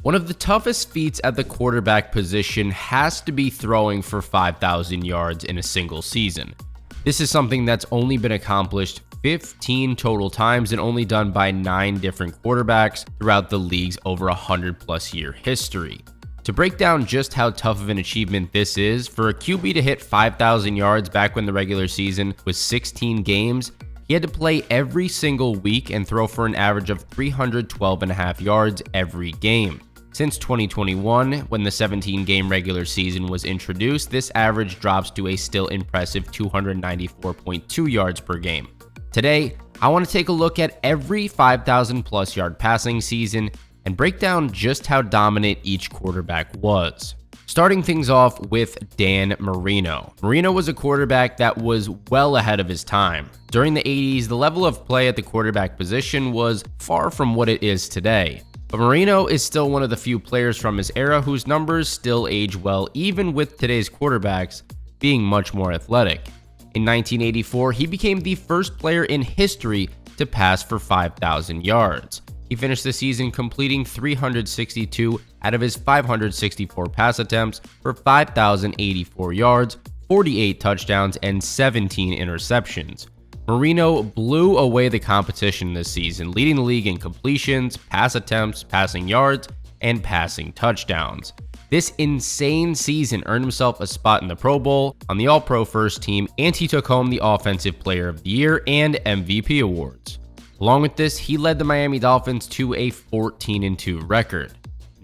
One of the toughest feats at the quarterback position has to be throwing for 5,000 yards in a single season. This is something that's only been accomplished 15 total times and only done by 9 different quarterbacks throughout the league's over 100+ year history. To break down just how tough of an achievement this is, for a QB to hit 5,000 yards back when the regular season was 16 games, he had to play every single week and throw for an average of 312.5 yards every game. Since 2021, when the 17-game regular season was introduced, this average drops to a still impressive 294.2 yards per game. Today, I want to take a look at every 5,000+ yard passing season and break down just how dominant each quarterback was. Starting things off with Dan Marino. Marino was a quarterback that was well ahead of his time. During the 80s, the level of play at the quarterback position was far from what it is today. But Marino is still one of the few players from his era whose numbers still age well, even with today's quarterbacks being much more athletic. In 1984, he became the first player in history to pass for 5,000 yards. He finished the season completing 362 out of his 564 pass attempts for 5,084 yards, 48 touchdowns, and 17 interceptions. Marino blew away the competition this season, leading the league in completions, pass attempts, passing yards, and passing touchdowns. This insane season earned himself a spot in the Pro Bowl, on the All-Pro First Team, and he took home the Offensive Player of the Year and MVP awards. Along with this, he led the Miami Dolphins to a 14-2 record.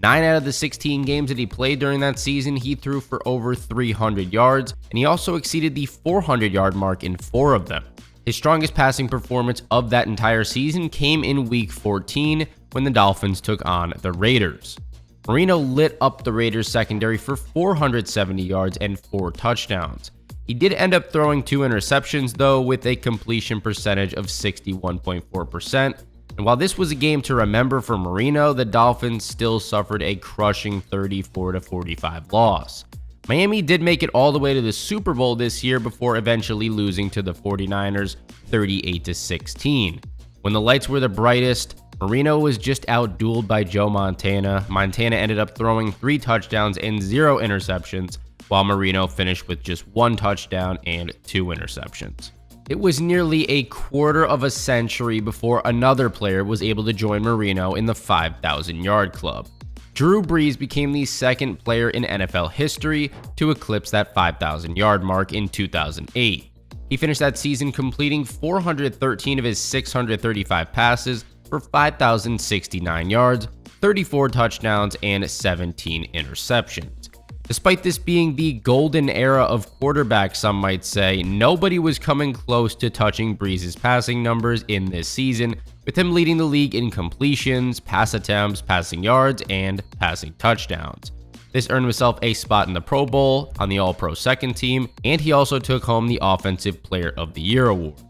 9 out of the 16 games that he played during that season, he threw for over 300 yards, and he also exceeded the 400-yard mark in 4 of them. His strongest passing performance of that entire season came in Week 14 when the Dolphins took on the Raiders. Marino lit up the Raiders secondary for 470 yards and 4 touchdowns. He did end up throwing 2 interceptions though, with a completion percentage of 61.4%. And while this was a game to remember for Marino, the Dolphins still suffered a crushing 34-45 loss. Miami did make it all the way to the Super Bowl this year before eventually losing to the 49ers 38-16. When the lights were the brightest, Marino was just outdueled by Joe Montana. Montana ended up throwing 3 touchdowns and 0 interceptions, while Marino finished with just 1 touchdown and 2 interceptions. It was nearly a quarter of a century before another player was able to join Marino in the 5,000-yard club. Drew Brees became the second player in NFL history to eclipse that 5,000-yard mark in 2008. He finished that season completing 413 of his 635 passes for 5,069 yards, 34 touchdowns, and 17 interceptions. Despite this being the golden era of quarterbacks, some might say, nobody was coming close to touching Brees' passing numbers in this season, with him leading the league in completions, pass attempts, passing yards, and passing touchdowns. This earned himself a spot in the Pro Bowl, on the All-Pro Second Team, and he also took home the Offensive Player of the Year award.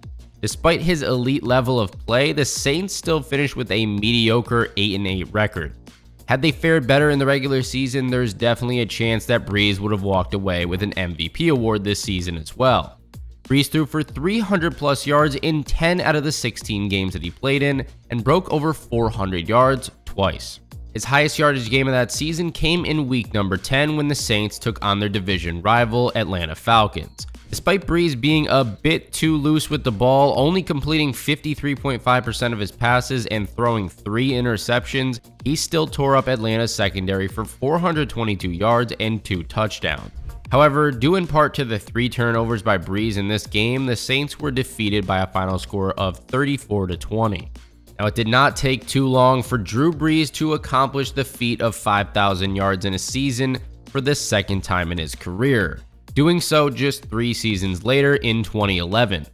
Despite his elite level of play, the Saints still finished with a mediocre 8-8 record. Had they fared better in the regular season, there's definitely a chance that Brees would have walked away with an MVP award this season as well. Brees threw for 300+ yards in 10 out of the 16 games that he played in and broke over 400 yards twice. His highest yardage game of that season came in week number 10 when the Saints took on their division rival Atlanta Falcons. Despite Brees being a bit too loose with the ball, only completing 53.5% of his passes and throwing 3 interceptions, he still tore up Atlanta's secondary for 422 yards and 2 touchdowns. However, due in part to the 3 turnovers by Brees in this game, the Saints were defeated by a final score of 34-20. Now, it did not take too long for Drew Brees to accomplish the feat of 5,000 yards in a season for the second time in his career, doing so just 3 seasons later in 2011.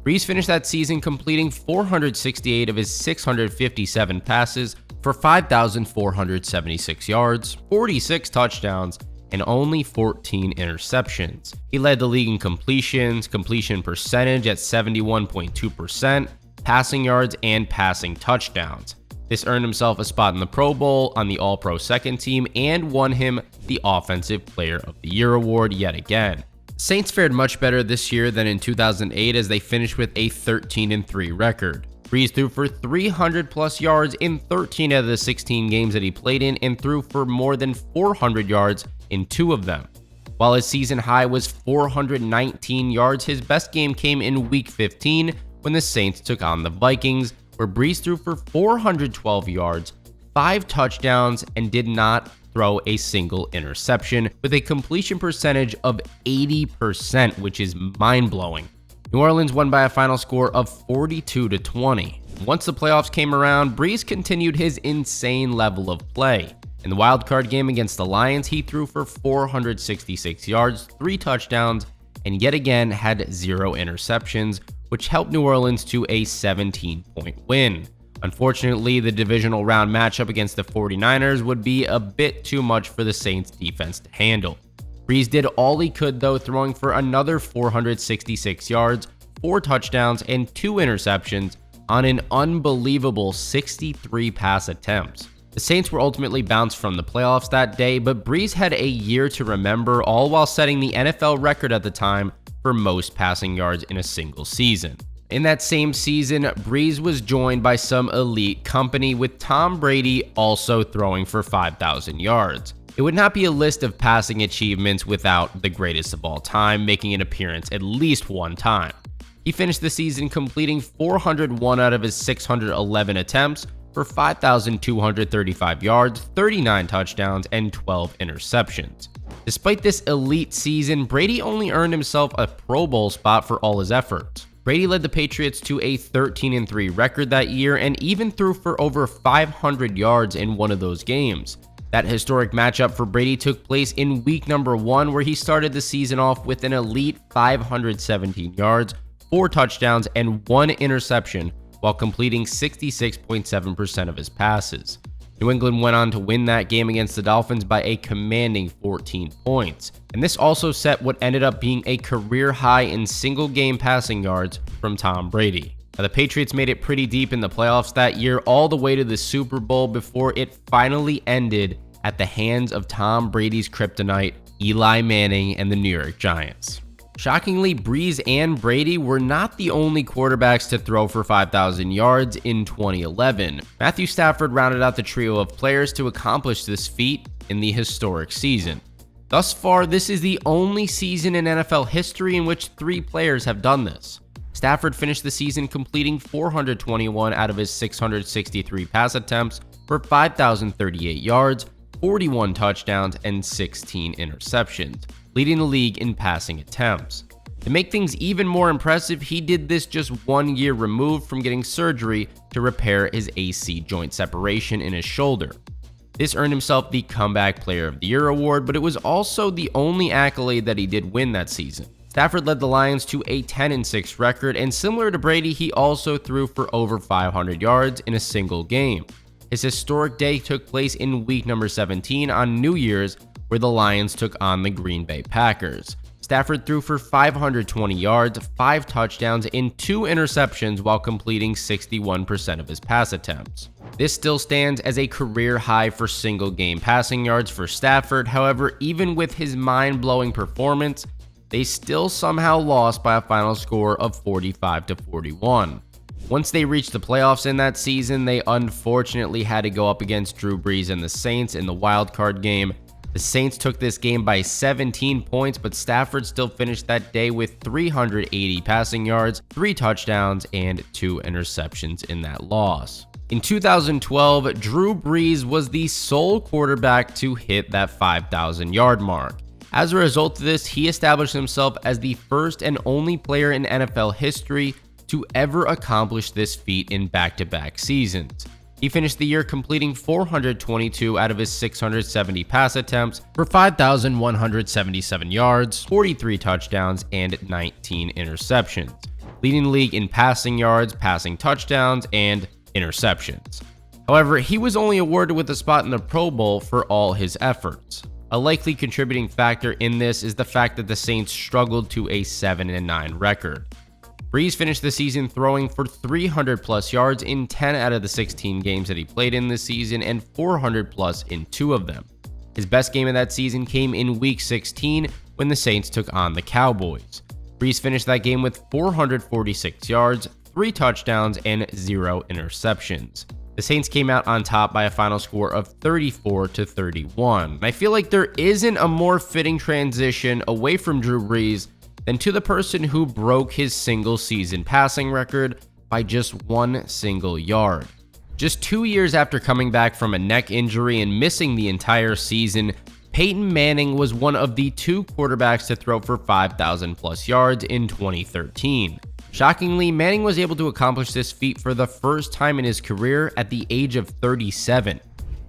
Brees finished that season completing 468 of his 657 passes for 5,476 yards, 46 touchdowns, and only 14 interceptions. He led the league in completions, completion percentage at 71.2%, passing yards, and passing touchdowns. This earned himself a spot in the Pro Bowl, on the All-Pro Second Team, and won him the Offensive Player of the Year award yet again. Saints fared much better this year than in 2008 as they finished with a 13-3 record. Brees threw for 300 plus yards in 13 out of the 16 games that he played in and threw for more than 400 yards in 2 of them. While his season high was 419 yards, his best game came in Week 15 when the Saints took on the Vikings, where Brees threw for 412 yards, 5 touchdowns, and did not throw a single interception, with a completion percentage of 80%, which is mind-blowing. New Orleans won by a final score of 42-20. Once the playoffs came around, Brees continued his insane level of play. In the wildcard game against the Lions, he threw for 466 yards, 3 touchdowns, and yet again had 0 interceptions, which helped New Orleans to a 17-point win. Unfortunately, the divisional round matchup against the 49ers would be a bit too much for the Saints defense to handle. Brees did all he could though, throwing for another 466 yards, 4 touchdowns, and 2 interceptions on an unbelievable 63 pass attempts. The Saints were ultimately bounced from the playoffs that day, but Brees had a year to remember, all while setting the NFL record at the time for most passing yards in a single season. In that same season, Brees was joined by some elite company, with Tom Brady also throwing for 5,000 yards. It would not be a list of passing achievements without the greatest of all time making an appearance at least one time. He finished the season completing 401 out of his 611 attempts for 5,235 yards, 39 touchdowns, and 12 interceptions. Despite this elite season, Brady only earned himself a Pro Bowl spot for all his efforts. Brady led the Patriots to a 13-3 record that year and even threw for over 500 yards in one of those games. That historic matchup for Brady took place in week number 1, where he started the season off with an elite 517 yards, 4 touchdowns, and 1 interception, while completing 66.7% of his passes. New England went on to win that game against the Dolphins by a commanding 14 points. And this also set what ended up being a career high in single-game passing yards from Tom Brady. Now, the Patriots made it pretty deep in the playoffs that year, all the way to the Super Bowl, before it finally ended at the hands of Tom Brady's kryptonite, Eli Manning and the New York Giants. Shockingly, Brees and Brady were not the only quarterbacks to throw for 5,000 yards in 2011. Matthew Stafford rounded out the trio of players to accomplish this feat in the historic season. Thus far, this is the only season in NFL history in which 3 players have done this. Stafford finished the season completing 421 out of his 663 pass attempts for 5,038 yards, 41 touchdowns, and 16 interceptions, leading the league in passing attempts. To make things even more impressive, he did this just 1 year removed from getting surgery to repair his AC joint separation in his shoulder. This earned himself the Comeback Player of the Year award, but it was also the only accolade that he did win that season. Stafford led the Lions to a 10-6 record, and similar to Brady, he also threw for over 500 yards in a single game. His historic day took place in week number 17 on New Year's, where the Lions took on the Green Bay Packers. Stafford threw for 520 yards, 5 touchdowns, and 2 interceptions while completing 61% of his pass attempts. This still stands as a career high for single-game passing yards for Stafford. However, even with his mind-blowing performance, they still somehow lost by a final score of 45-41. Once they reached the playoffs in that season, they unfortunately had to go up against Drew Brees and the Saints in the wildcard game. The Saints took this game by 17 points, but Stafford still finished that day with 380 passing yards, 3 touchdowns, and 2 interceptions in that loss. In 2012, Drew Brees was the sole quarterback to hit that 5,000-yard mark. As a result of this, he established himself as the first and only player in NFL history to ever accomplish this feat in back-to-back seasons. He finished the year completing 422 out of his 670 pass attempts for 5,177 yards, 43 touchdowns, and 19 interceptions, leading the league in passing yards, passing touchdowns, and interceptions. However, he was only awarded with a spot in the Pro Bowl for all his efforts. A likely contributing factor in this is the fact that the Saints struggled to a 7-9 record. Brees finished the season throwing for 300 plus yards in 10 out of the 16 games that he played in this season and 400 plus in 2 of them. His best game of that season came in week 16 when the Saints took on the Cowboys. Brees finished that game with 446 yards, 3 touchdowns and 0 interceptions. The Saints came out on top by a final score of 34-31. I feel like there isn't a more fitting transition away from Drew Brees than to the person who broke his single season passing record by just 1 single yard. Just 2 years after coming back from a neck injury and missing the entire season, Peyton Manning was one of the 2 quarterbacks to throw for 5,000 plus yards in 2013. Shockingly, Manning was able to accomplish this feat for the first time in his career at the age of 37.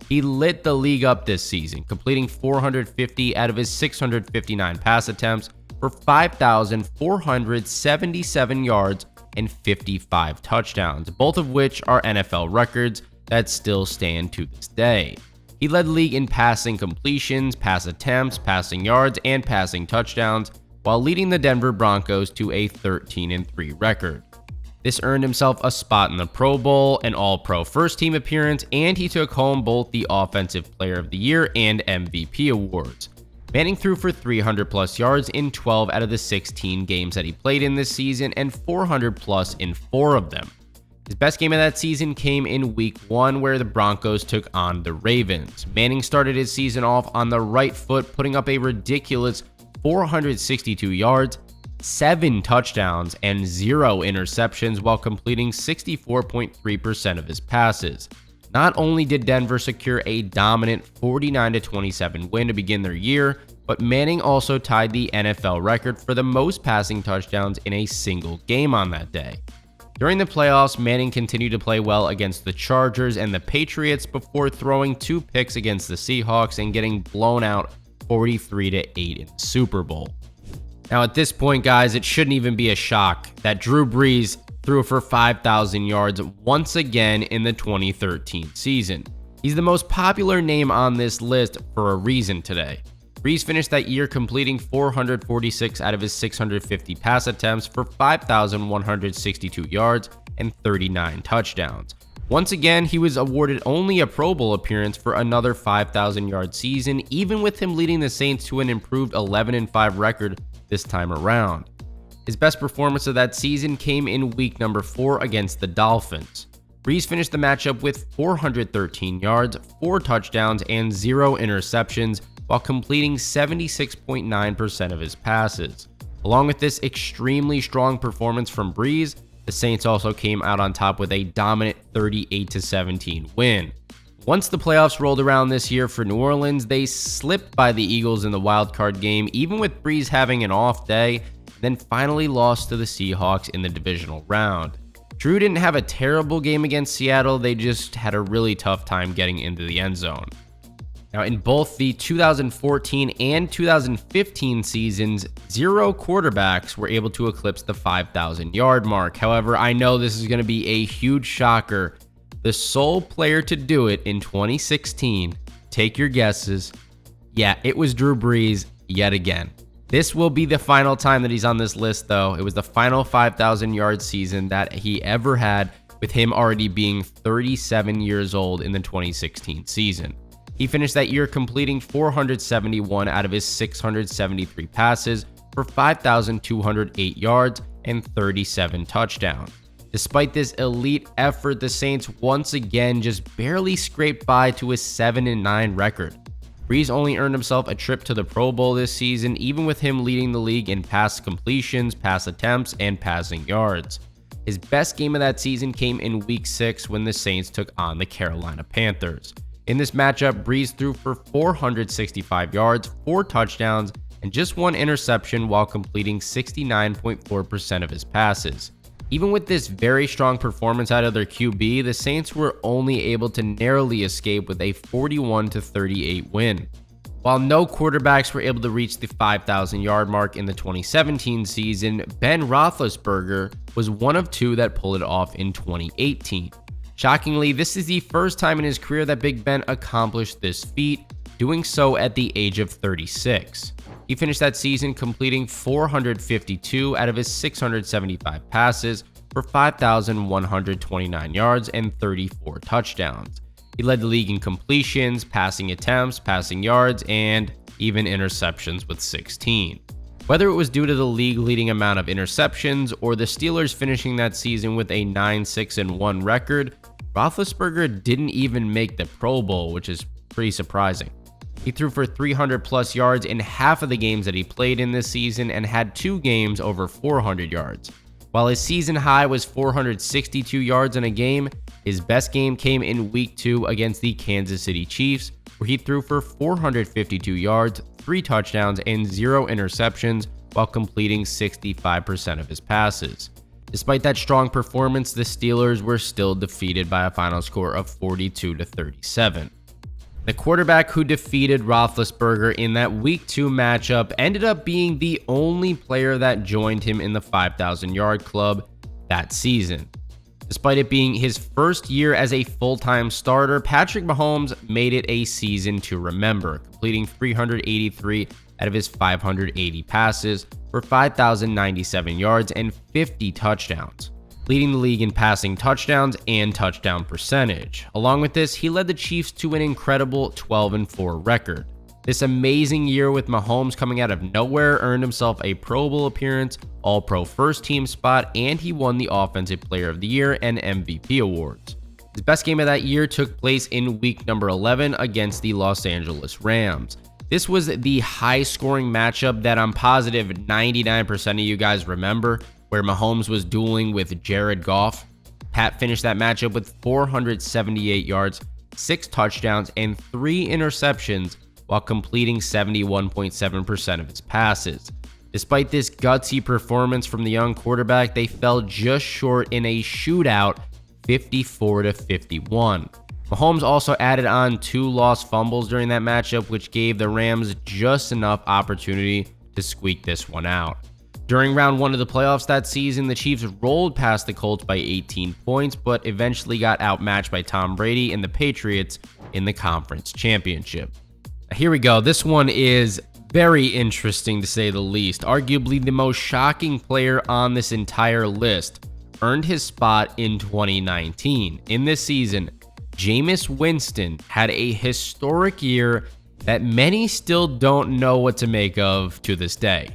He lit the league up this season, completing 450 out of his 659 pass attempts for 5,477 yards and 55 touchdowns, both of which are NFL records that still stand to this day. He led the league in passing completions, pass attempts, passing yards, and passing touchdowns, while leading the Denver Broncos to a 13-3 record. This earned himself a spot in the Pro Bowl, an All-Pro First Team appearance, and he took home both the Offensive Player of the Year and MVP awards. Manning threw for 300 plus yards in 12 out of the 16 games that he played in this season and 400 plus in 4 of them. His best game of that season came in Week 1, where the Broncos took on the Ravens. Manning started his season off on the right foot, putting up a ridiculous 462 yards, 7 touchdowns, and 0 interceptions while completing 64.3% of his passes. Not only did Denver secure a dominant 49-27 win to begin their year, but Manning also tied the NFL record for the most passing touchdowns in a single game on that day. During the playoffs, Manning continued to play well against the Chargers and the Patriots before throwing 2 picks against the Seahawks and getting blown out 43-8 in the Super Bowl. Now at this point, guys, it shouldn't even be a shock that Drew Brees threw for 5,000 yards once again in the 2013 season. He's the most popular name on this list for a reason today. Brees finished that year completing 446 out of his 650 pass attempts for 5,162 yards and 39 touchdowns. Once again, he was awarded only a Pro Bowl appearance for another 5,000-yard season, even with him leading the Saints to an improved 11-5 record this time around. His best performance of that season came in week number 4 against the Dolphins. Brees finished the matchup with 413 yards, 4 touchdowns, and 0 interceptions, while completing 76.9% of his passes. Along with this extremely strong performance from Brees, the Saints also came out on top with a dominant 38-17 win. Once the playoffs rolled around this year for New Orleans, they slipped by the Eagles in the wildcard game, even with Brees having an off day, then finally lost to the Seahawks in the divisional round. Drew didn't have a terrible game against Seattle, they just had a really tough time getting into the end zone. Now, in both the 2014 and 2015 seasons, 0 quarterbacks were able to eclipse the 5,000-yard mark. However, I know this is going to be a huge shocker. The sole player to do it in 2016, take your guesses. Yeah, it was Drew Brees yet again. This will be the final time that he's on this list, though. It was the final 5,000-yard season that he ever had, with him already being 37 years old in the 2016 season. He finished that year completing 471 out of his 673 passes for 5,208 yards and 37 touchdowns. Despite this elite effort, the Saints once again just barely scraped by to a 7-9 record. Brees only earned himself a trip to the Pro Bowl this season, even with him leading the league in pass completions, pass attempts, and passing yards. His best game of that season came in Week 6 when the Saints took on the Carolina Panthers. In this matchup, Brees threw for 465 yards, 4 touchdowns, and just 1 interception while completing 69.4% of his passes. Even with this very strong performance out of their QB, the Saints were only able to narrowly escape with a 41-38 win. While no quarterbacks were able to reach the 5,000-yard mark in the 2017 season, Ben Roethlisberger was one of 2 that pulled it off in 2018. Shockingly, this is the first time in his career that Big Ben accomplished this feat, doing so at the age of 36. He finished that season completing 452 out of his 675 passes for 5,129 yards and 34 touchdowns. He led the league in completions, passing attempts, passing yards, and even interceptions with 16. Whether it was due to the league-leading amount of interceptions or the Steelers finishing that season with a 9-6-1 record, Roethlisberger didn't even make the Pro Bowl, which is pretty surprising. He threw for 300-plus yards in half of the games that he played in this season and had 2 games over 400 yards. While his season high was 462 yards in a game, his best game came in Week 2 against the Kansas City Chiefs, where he threw for 452 yards, 3 touchdowns, and 0 interceptions while completing 65% of his passes. Despite that strong performance, the Steelers were still defeated by a final score of 42-37. The quarterback who defeated Roethlisberger in that Week 2 matchup ended up being the only player that joined him in the 5,000-yard club that season. Despite it being his first year as a full-time starter, Patrick Mahomes made it a season to remember, completing 383 out of his 580 passes for 5,097 yards and 50 touchdowns, leading the league in passing touchdowns and touchdown percentage. Along with this, he led the Chiefs to an incredible 12-4 record. This amazing year with Mahomes coming out of nowhere earned himself a Pro Bowl appearance, All-Pro First Team spot, and he won the Offensive Player of the Year and MVP awards. His best game of that year took place in week number 11 against the Los Angeles Rams. This was the high-scoring matchup that I'm positive 99% of you guys remember, where Mahomes was dueling with Jared Goff. Pat finished that matchup with 478 yards, 6 touchdowns, and 3 interceptions while completing 71.7% of his passes. Despite this gutsy performance from the young quarterback, they fell just short in a shootout, 54-51. Mahomes also added on 2 lost fumbles during that matchup, which gave the Rams just enough opportunity to squeak this one out. During round 1 of the playoffs that season, the Chiefs rolled past the Colts by 18 points, but eventually got outmatched by Tom Brady and the Patriots in the conference championship. Here we go. This one is very interesting to say the least. Arguably the most shocking player on this entire list earned his spot in 2019. In this season, Jameis Winston had a historic year that many still don't know what to make of to this day.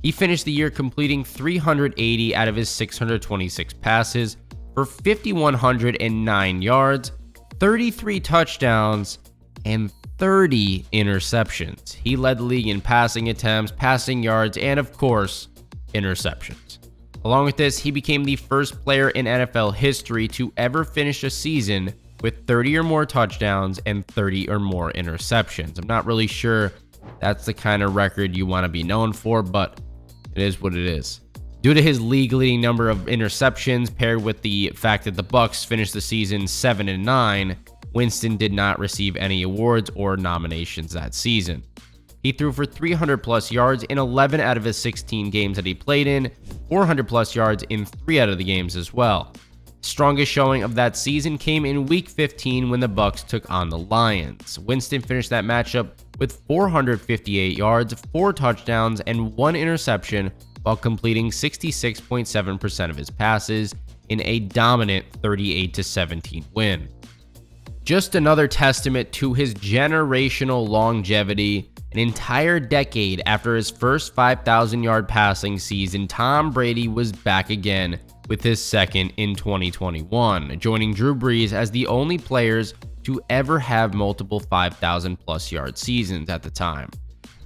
He finished the year completing 380 out of his 626 passes for 5,109 yards, 33 touchdowns, and 30 interceptions. He led the league in passing attempts, passing yards, and of course, interceptions. Along with this, he became the first player in NFL history to ever finish a season with 30 or more touchdowns and 30 or more interceptions. I'm not really sure that's the kind of record you want to be known for, but it is what it is. Due to his league-leading number of interceptions paired with the fact that the Bucs finished the season 7-9, Winston did not receive any awards or nominations that season. He threw for 300-plus yards in 11 out of his 16 games that he played in, 400-plus yards in 3 out of the games as well. Strongest showing of that season came in Week 15 when the Bucs took on the Lions. Winston finished that matchup with 458 yards, 4 touchdowns, and 1 interception while completing 66.7% of his passes in a dominant 38-17 win. Just another testament to his generational longevity. An entire decade after his first 5,000-yard passing season, Tom Brady was back again with his second in 2021, joining Drew Brees as the only players to ever have multiple 5,000-plus yard seasons at the time.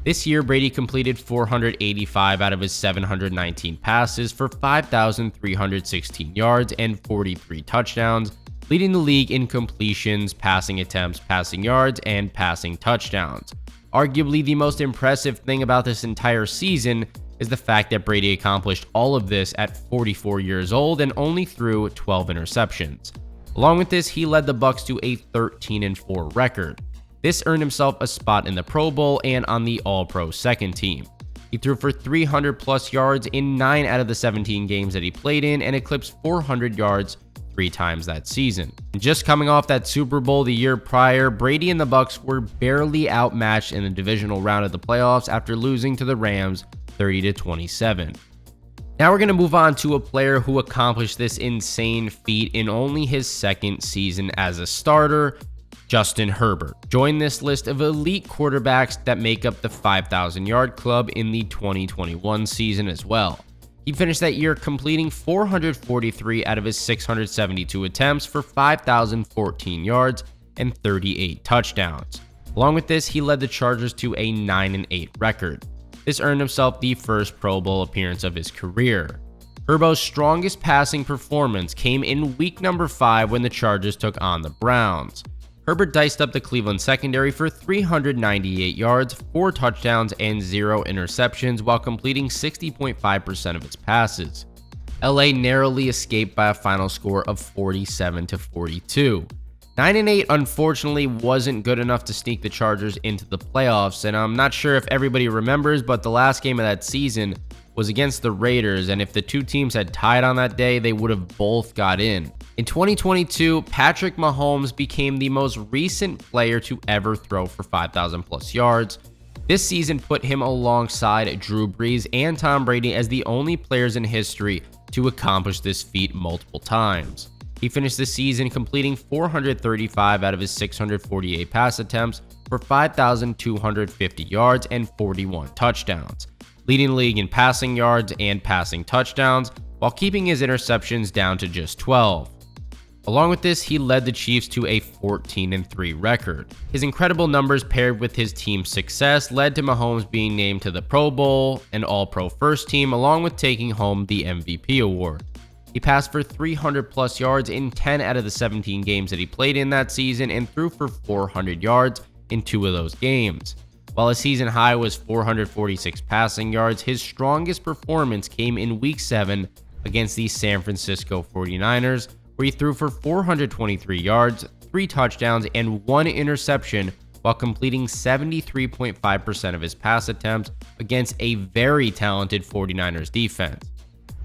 This year, Brady completed 485 out of his 719 passes for 5,316 yards and 43 touchdowns, leading the league in completions, passing attempts, passing yards, and passing touchdowns. Arguably, the most impressive thing about this entire season is the fact that Brady accomplished all of this at 44 years old and only threw 12 interceptions. Along with this, he led the Bucs to a 13-4 record. This earned himself a spot in the Pro Bowl and on the All-Pro second team. He threw for 300-plus yards in 9 out of the 17 games that he played in and eclipsed 400 yards 3 times that season. And just coming off that Super Bowl the year prior, Brady and the Bucs were barely outmatched in the divisional round of the playoffs after losing to the Rams 30-27. Now we're going to move on to a player who accomplished this insane feat in only his second season as a starter, Justin Herbert joined this list of elite quarterbacks that make up the 5,000-yard club in the 2021 season as well. He finished that year completing 443 out of his 672 attempts for 5,014 yards and 38 touchdowns. Along with this, he led the Chargers to a 9-8 record. This earned himself the first Pro Bowl appearance of his career. Herbo's strongest passing performance came in week number 5 when the Chargers took on the Browns. Herbert diced up the Cleveland secondary for 398 yards, 4 touchdowns, and 0 interceptions while completing 60.5% of its passes. LA narrowly escaped by a final score of 47-42. 9-8 unfortunately wasn't good enough to sneak the Chargers into the playoffs, and I'm not sure if everybody remembers, but the last game of that season was against the Raiders, and if the two teams had tied on that day, they would have both got in. In 2022, Patrick Mahomes became the most recent player to ever throw for 5,000 plus yards. This season put him alongside Drew Brees and Tom Brady as the only players in history to accomplish this feat multiple times. He finished the season completing 435 out of his 648 pass attempts for 5,250 yards and 41 touchdowns, leading the league in passing yards and passing touchdowns while keeping his interceptions down to just 12. Along with this, he led the Chiefs to a 14-3 record. His incredible numbers paired with his team's success led to Mahomes being named to the Pro Bowl and All-Pro First Team, along with taking home the MVP award. He passed for 300 plus yards in 10 out of the 17 games that he played in that season and threw for 400 yards in 2 of those games. While his season high was 446 passing yards, his strongest performance came in Week 7 against the San Francisco 49ers, where he threw for 423 yards, 3 touchdowns, and 1 interception while completing 73.5% of his pass attempts against a very talented 49ers defense.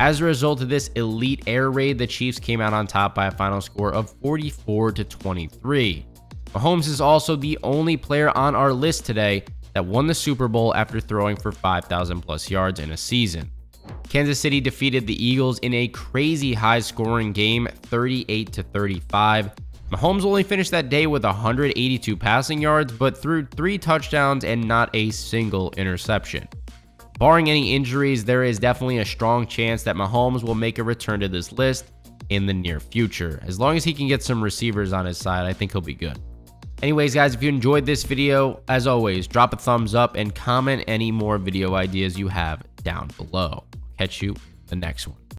As a result of this elite air raid, the Chiefs came out on top by a final score of 44-23. Mahomes is also the only player on our list today that won the Super Bowl after throwing for 5,000 plus yards in a season. Kansas City defeated the Eagles in a crazy high-scoring game, 38-35. Mahomes only finished that day with 182 passing yards, but threw 3 touchdowns and not a single interception. Barring any injuries, there is definitely a strong chance that Mahomes will make a return to this list in the near future. As long as he can get some receivers on his side, I think he'll be good. Anyways, guys, if you enjoyed this video, as always, drop a thumbs up and comment any more video ideas you have down below. Catch you the next one.